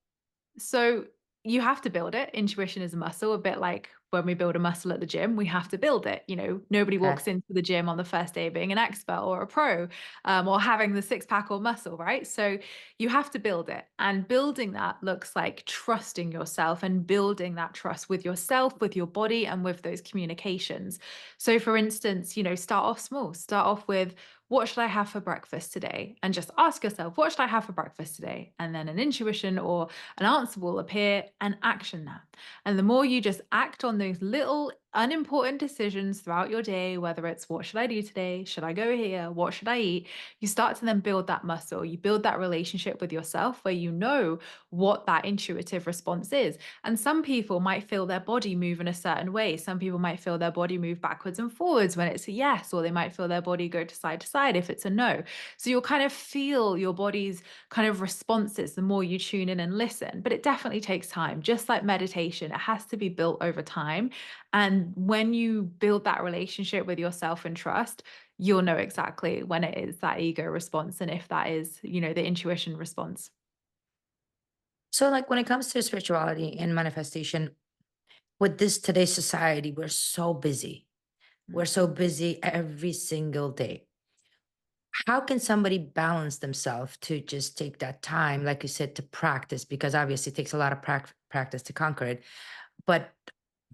So you have to build it. Intuition is a muscle, a bit like when we build a muscle at the gym, we have to build it. Nobody Okay. walks into the gym on the first day being an expert or a pro, or having the six pack or muscle, right? So you have to build it. And building that looks like trusting yourself and building that trust with yourself, with your body, and with those communications. So, for instance, start off small, start off with, what should I have for breakfast today? And just ask yourself, what should I have for breakfast today? And then an intuition or an answer will appear and action that. And the more you just act on those little unimportant decisions throughout your day, whether it's what should I do today? Should I go here? What should I eat? You start to then build that muscle. You build that relationship with yourself where you know what that intuitive response is. And some people might feel their body move in a certain way. Some people might feel their body move backwards and forwards when it's a yes, or they might feel their body go to side if it's a no. So you'll kind of feel your body's kind of responses the more you tune in and listen. But it definitely takes time, just like meditation. It has to be built over time. And when you build that relationship with yourself and trust, you'll know exactly when it is that ego response and if that is, the intuition response. So, like when it comes to spirituality and manifestation, with this today's society, we're so busy. We're so busy every single day. How can somebody balance themselves to just take that time, like you said, to practice? Because obviously it takes a lot of practice to conquer it. But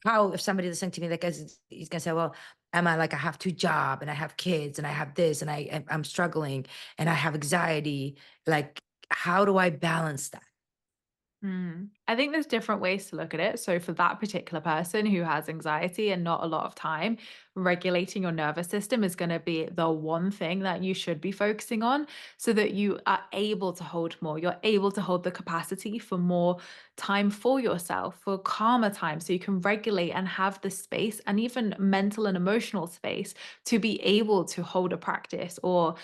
how, if somebody listening to me, like, he's gonna say, "Well, Emma, like I have two jobs and I have kids and I have this and I'm struggling and I have anxiety. Like, how do I balance that?" I think there's different ways to look at it. So, for that particular person who has anxiety and not a lot of time, regulating your nervous system is going to be the one thing that you should be focusing on so that you are able to hold more. You're able to hold the capacity for more time for yourself, for calmer time, so you can regulate and have the space and even mental and emotional space to be able to hold a practice or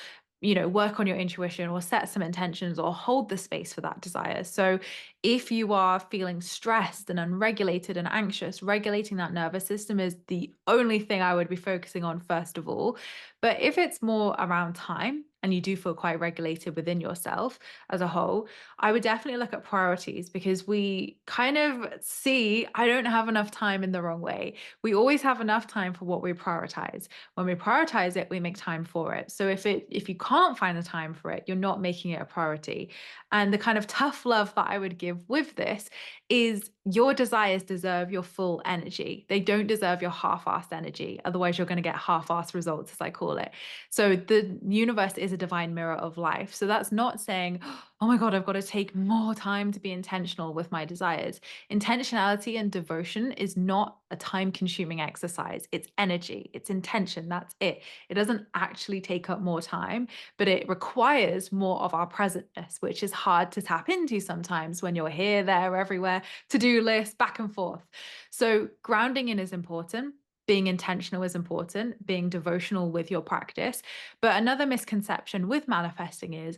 work on your intuition or set some intentions or hold the space for that desire. So if you are feeling stressed and unregulated and anxious, regulating that nervous system is the only thing I would be focusing on first of all. But if it's more around time, and you do feel quite regulated within yourself as a whole, I would definitely look at priorities, because we kind of see I don't have enough time in the wrong way. We always have enough time for what we prioritize. When we prioritize it, we make time for it. So if you can't find the time for it, you're not making it a priority. And the kind of tough love that I would give with this is your desires deserve your full energy. They don't deserve your half-assed energy. Otherwise, you're going to get half-assed results, as I call it. So the universe is a divine mirror of life. So that's not saying, oh my God, I've got to take more time to be intentional with my desires. Intentionality and devotion is not a time consuming exercise. It's energy, it's intention. That's it. It doesn't actually take up more time, but it requires more of our presentness, which is hard to tap into sometimes when you're here, there, everywhere, to do list, back and forth. So grounding in is important. Being intentional is important, being devotional with your practice. But another misconception with manifesting is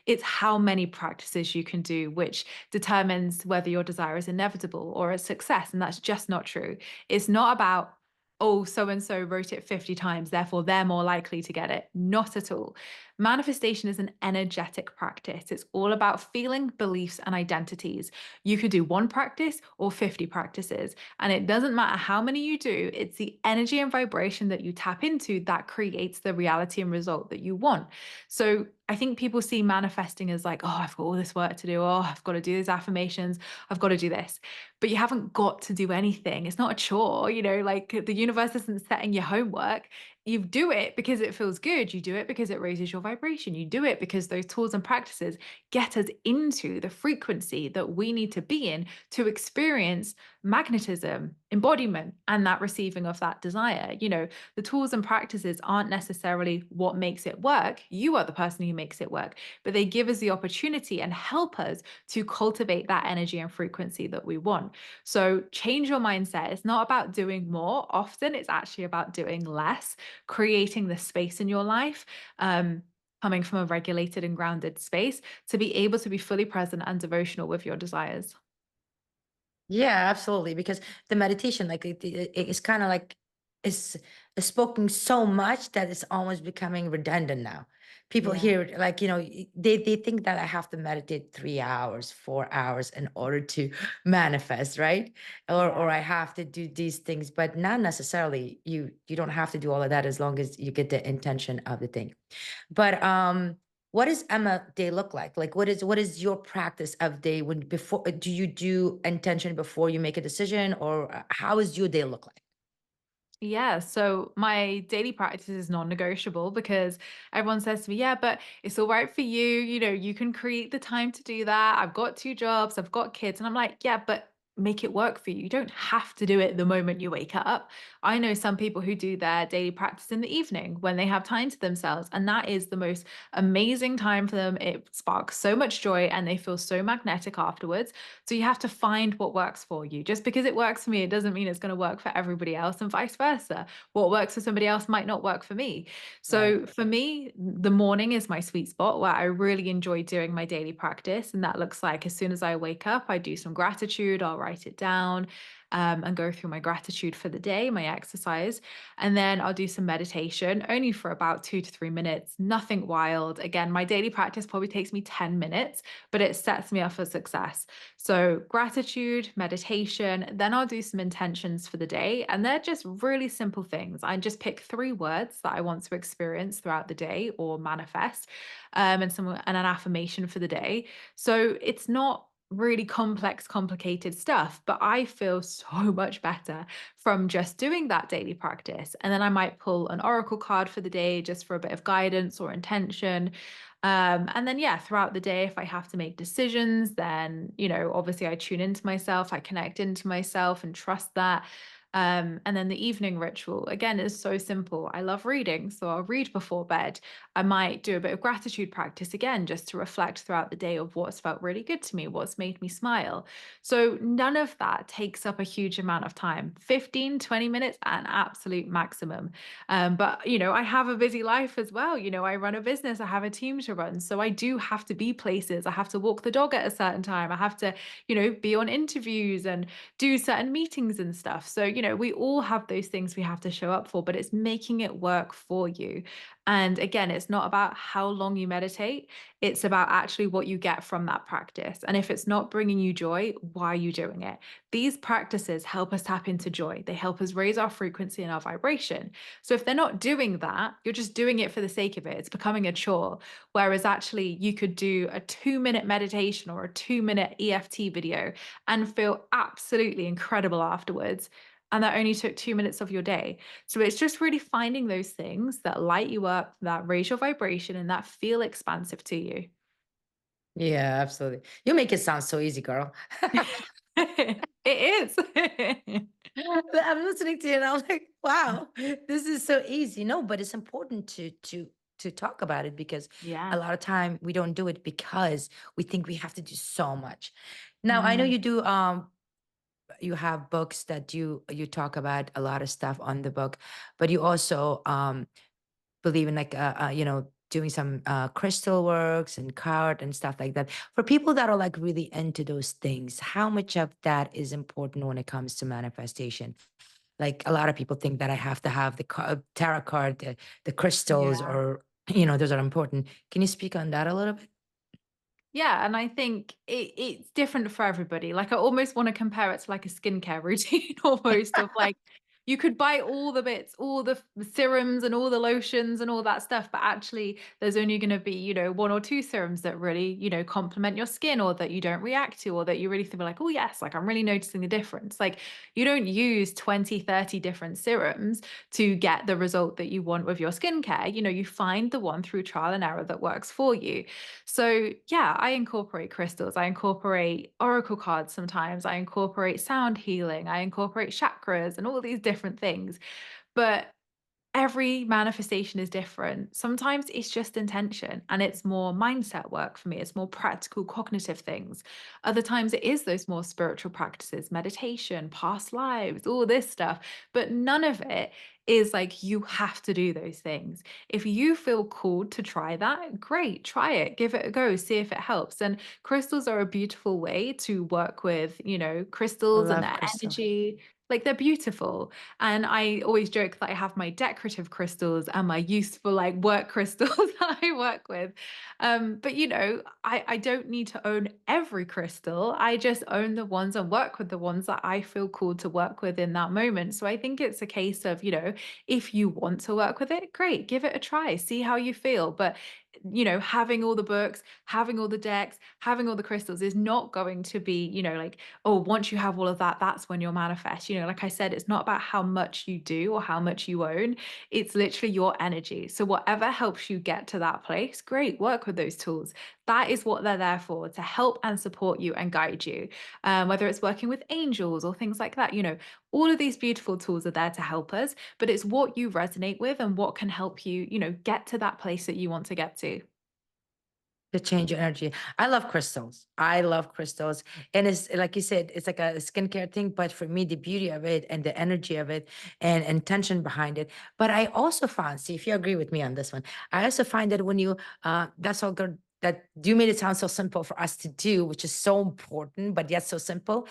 it's how many practices you can do, which determines whether your desire is inevitable or a success. And that's just not true. It's not about, oh, so and so wrote it 50 times, therefore they're more likely to get it. Not at all. Manifestation is an energetic practice. It's all about feeling, beliefs, and identities. You could do one practice or 50 practices, and it doesn't matter how many you do, it's the energy and vibration that you tap into that creates the reality and result that you want. So I think people see manifesting as like, oh, I've got all this work to do. Oh, I've got to do these affirmations. I've got to do this. But you haven't got to do anything. It's not a chore, like the universe isn't setting your homework. You do it because it feels good. You do it because it raises your vibration. You do it because those tools and practices get us into the frequency that we need to be in to experience magnetism, embodiment, and that receiving of that desire. The tools and practices aren't necessarily what makes it work. You are the person who makes it work, but they give us the opportunity and help us to cultivate that energy and frequency that we want. So change your mindset. It's not about doing more. Often it's actually about doing less, creating the space in your life. Coming from a regulated and grounded space to be able to be fully present and devotional with your desires. Yeah, absolutely. Because the meditation, like it's kind of like it's spoken so much that it's almost becoming redundant now. People Yeah. hear it, like, they think that I have to meditate 3 hours, 4 hours in order to manifest, right? Or Yeah. I have to do these things, but not necessarily. You don't have to do all of that as long as you get the intention of the thing. But what does Emma day look like? Like what is your practice of day when before do you do intention before you make a decision, or how is your day look like? Yeah, so my daily practice is non-negotiable because everyone says to me, yeah, but it's all right for you. You can create the time to do that. I've got 2 jobs, I've got kids. And I'm like, yeah, but make it work for you. You don't have to do it the moment you wake up. I know some people who do their daily practice in the evening when they have time to themselves. And that is the most amazing time for them. It sparks so much joy and they feel so magnetic afterwards. So you have to find what works for you. Just because it works for me, it doesn't mean it's going to work for everybody else, and vice versa. What works for somebody else might not work for me. Right. So for me, the morning is my sweet spot where I really enjoy doing my daily practice. And that looks like as soon as I wake up, I do some gratitude, I'll write it down. And go through my gratitude for the day, my exercise. And then I'll do some meditation only for about 2 to 3 minutes, nothing wild. Again, my daily practice probably takes me 10 minutes, but it sets me up for success. So, gratitude, meditation, then I'll do some intentions for the day. And they're just really simple things. I just pick 3 words that I want to experience throughout the day or manifest, and an affirmation for the day. So, it's not really complex, complicated stuff, but I feel so much better from just doing that daily practice. And then I might pull an oracle card for the day just for a bit of guidance or intention. And then, yeah, throughout the day, if I have to make decisions, then, obviously I tune into myself, I connect into myself and trust that. And then the evening ritual, again, is so simple. I love reading, so I'll read before bed. I might do a bit of gratitude practice again, just to reflect throughout the day of what's felt really good to me, what's made me smile. So none of that takes up a huge amount of time. 15, 20 minutes at an absolute maximum. But I have a busy life as well. I run a business, I have a team to run. So I do have to be places. I have to walk the dog at a certain time. I have to, be on interviews and do certain meetings and stuff. So, we all have those things we have to show up for, but it's making it work for you. And again, it's not about how long you meditate, it's about actually what you get from that practice. And if it's not bringing you joy, why are you doing it? These practices help us tap into joy. They help us raise our frequency and our vibration. So if they're not doing that, you're just doing it for the sake of it. It's becoming a chore. Whereas actually, you could do a 2-minute meditation or a 2-minute EFT video and feel absolutely incredible afterwards. And that only took 2 minutes of your day. So it's just really finding those things that light you up, that raise your vibration, and that feel expansive to you. Yeah, absolutely. You make it sound so easy, girl. It is. I'm listening to you and I'm like, wow, this is so easy. No, but it's important to talk about it because a Yeah. lot of time we don't do it because we think we have to do so much. Now, I know Mm, you do you have books that you talk about a lot of stuff on the book, but you also believe in like doing some crystal works and card and stuff like that. For people that are like really into those things, how much of that is important when it comes to manifestation? Like a lot of people think that I have to have the tarot card, the crystals, yeah. or those are important. Can you speak on that a little bit? Yeah, and I think it's different for everybody. Like, I almost want to compare it to like a skincare routine almost of like you could buy all the bits, all the serums and all the lotions and all that stuff, but actually there's only going to be, one or two serums that really, complement your skin or that you don't react to or that you really feel like, oh yes, like I'm really noticing the difference. Like you don't use 20, 30 different serums to get the result that you want with your skincare. You find the one through trial and error that works for you. So, yeah, I incorporate crystals. I incorporate oracle cards sometimes. I incorporate sound healing. I incorporate chakras and all these different things. But every manifestation is different. Sometimes it's just intention and it's more mindset work for me. It's more practical cognitive things. Other times it is those more spiritual practices, meditation, past lives, all this stuff. But none of it is like you have to do those things. If you feel called to try that, great, try it, give it a go, see if it helps. And crystals are a beautiful way to work with, I crystals and love their crystal. energy. Like they're beautiful. And I always joke that I have my decorative crystals and my useful like work crystals that I work with. But I don't need to own every crystal. I just own the ones and work with the ones that I feel called to work with in that moment. So I think it's a case of, if you want to work with it, great, give it a try, see how you feel. But having all the books, having all the decks, having all the crystals is not going to be, like, oh, once you have all of that, that's when you'll manifest. Like I said, it's not about how much you do or how much you own. It's literally your energy. So whatever helps you get to that place, great, work with those tools. That is what they're there for, to help and support you and guide you. Whether it's working with angels or things like that, all of these beautiful tools are there to help us, but it's what you resonate with and what can help you, get to that place that you want to get to. To change your energy. I love crystals. I love crystals. And it's like you said, it's like a skincare thing. But for me, the beauty of it and the energy of it and intention behind it. But I also found, see if you agree with me on this one, I also find that when you, that's all good, that you made it sound so simple for us to do, which is so important, but yet so simple.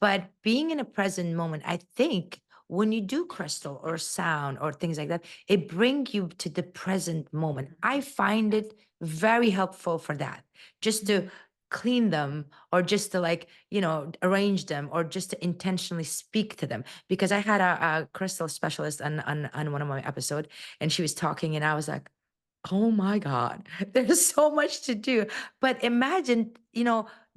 But being in a present moment, I think when you do crystal or sound or things like that, it brings you to the present moment. I find it very helpful for that, just to Mhm. clean them or just to like, arrange them or just to intentionally speak to them. Because I had a crystal specialist on one of my episodes and she was talking and I was like, oh my God, there's so much to do. But imagine,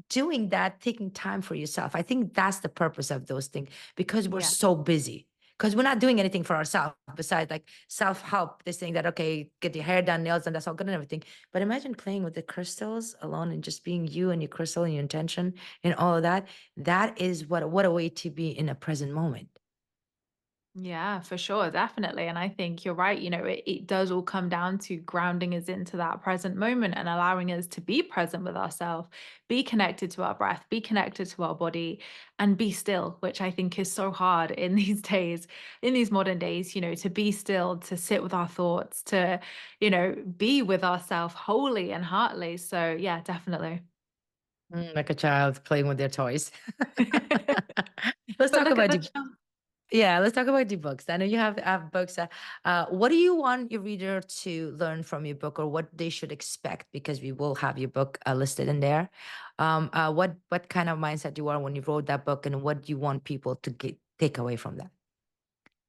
doing that, taking time for yourself. I think that's the purpose of those things because we're Yeah. so busy. Because we're not doing anything for ourselves besides like self-help, this thing that, okay, get your hair done, nails done, that's all good and everything. But imagine playing with the crystals alone and just being you and your crystal and your intention and all of that. That is what a way to be in a present moment. Yeah, for sure, definitely. And I think you're right. It does all come down to grounding us into that present moment and allowing us to be present with ourselves, be connected to our breath, be connected to our body, and be still, which I think is so hard in these days, in these modern days, to be still, to sit with our thoughts, to, be with ourselves wholly and heartily. So, yeah, definitely. Like a child playing with their toys. Let's But talk look at about the you. chart. Yeah, let's talk about the books. I know you have books. What do you want your reader to learn from your book, or what they should expect? Because we will have your book listed in there. What kind of mindset you are when you wrote that book, and what do you want people to take away from that?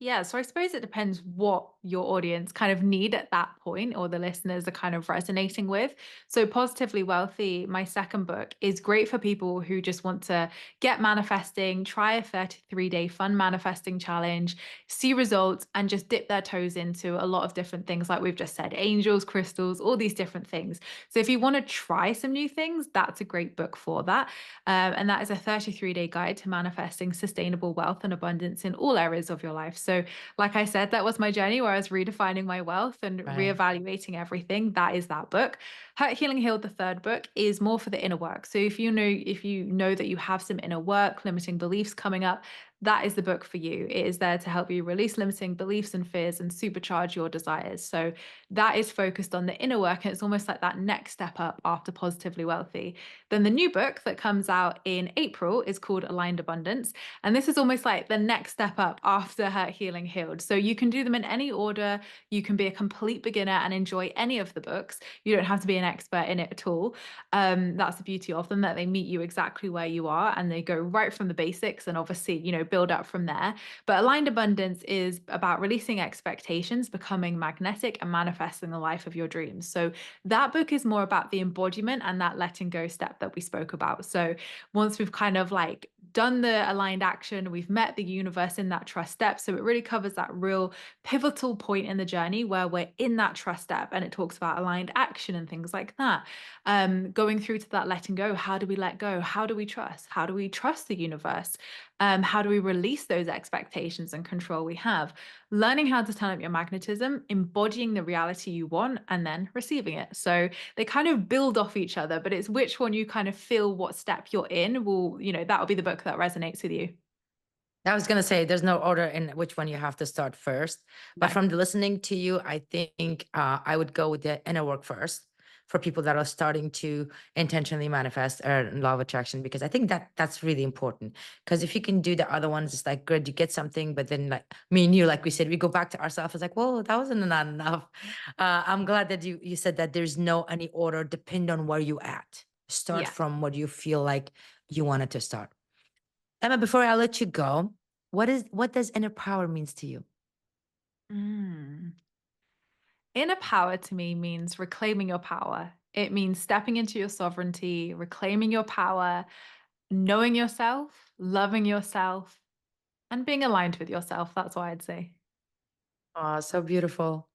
Yeah, so I suppose it depends what your audience kind of need at that point or the listeners are kind of resonating with. So, Positively Wealthy, my second book, is great for people who just want to get manifesting, try a 33-day fun manifesting challenge, see results, and just dip their toes into a lot of different things, like we've just said angels, crystals, all these different things. So, if you want to try some new things, that's a great book for that. And that is a 33-day guide to manifesting sustainable wealth and abundance in all areas of your life. So, like I said, that was my journey where I was redefining my wealth and Right. reevaluating everything. That is that book. Hurt, Healing, Healed, the third book, is more for the inner work. So if you know that you have some inner work, limiting beliefs coming up, that is the book for you. It is there to help you release limiting beliefs and fears and supercharge your desires. So that is focused on the inner work. And it's almost like that next step up after Positively Wealthy. Then the new book that comes out in April is called Aligned Abundance. And this is almost like the next step up after Hurt, Healing, Healed. So you can do them in any order. You can be a complete beginner and enjoy any of the books. You don't have to be an expert in it at all. That's the beauty of them, that they meet you exactly where you are and they go right from the basics and obviously, build up from there. But Aligned Abundance is about releasing expectations, becoming magnetic, and manifesting the life of your dreams. So that book is more about the embodiment and that letting go step that we spoke about. So once we've kind of like done the aligned action, we've met the universe in that trust step. So it really covers that real pivotal point in the journey where we're in that trust step, and it talks about aligned action and things like that. Going through to that letting go. How do we let go? How do we trust? How do we trust the universe? How do we release those expectations and control we have? Learning how to turn up your magnetism, embodying the reality you want, and then receiving it. So they kind of build off each other, but it's which one you kind of feel what step you're in that'll be the book that resonates with you. I was gonna say there's no order in which one you have to start first, but No. from the listening to you, I think I would go with the inner work first for people that are starting to intentionally manifest or law of attraction, because I think that's really important. Because if you can do the other ones, it's like good, you get something, but then like me and you, like we said, we go back to ourselves. It's like, whoa, that wasn't not enough. I'm glad that you said that there's no any order, depend on where you at. Start Yeah. from what you feel like you wanted to start. Emma, before I let you go, what does inner power means to you? Mm. Inner power to me means reclaiming your power. It means stepping into your sovereignty, reclaiming your power, knowing yourself, loving yourself, and being aligned with yourself. That's what I'd say. Oh, so beautiful.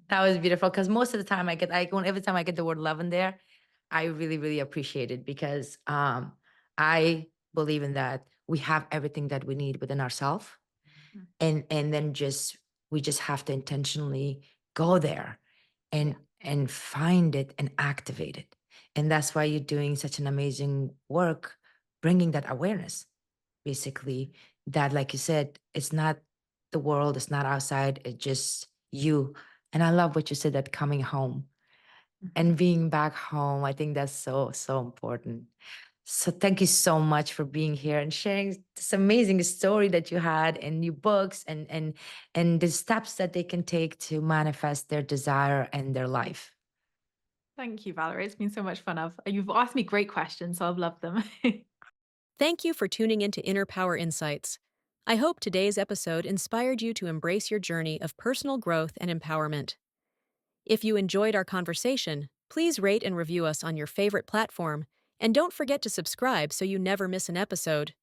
That was beautiful. Because most of the time every time I get the word love in there, I really, really appreciate it because I believe in that we have everything that we need within ourselves. Mm. And then we just have to intentionally go there Yeah. and find it and activate it. And that's why you're doing such an amazing work, bringing that awareness, basically, that like you said, it's not the world, it's not outside, it's just you. And I love what you said, that coming home Mhm. and being back home. I think that's so, so important. So thank you so much for being here and sharing this amazing story that you had and your books and the steps that they can take to manifest their desire and their life. Thank you, Valerie. It's been so much fun. You've asked me great questions, so I've loved them. Thank you for tuning into Inner Power Insights. I hope today's episode inspired you to embrace your journey of personal growth and empowerment. If you enjoyed our conversation, please rate and review us on your favorite platform, and don't forget to subscribe so you never miss an episode.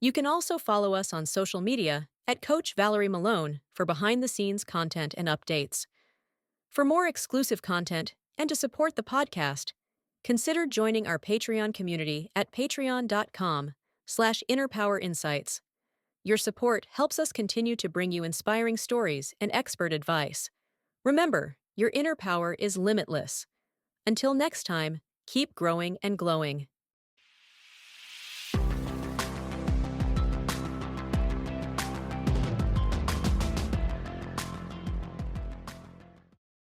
You can also follow us on social media at Coach Valerie Malone for behind the scenes content and updates. For more exclusive content and to support the podcast, consider joining our Patreon community at patreon.com/innerpowerinsights. Your support helps us continue to bring you inspiring stories and expert advice. Remember, your inner power is limitless. Until next time, keep growing and glowing.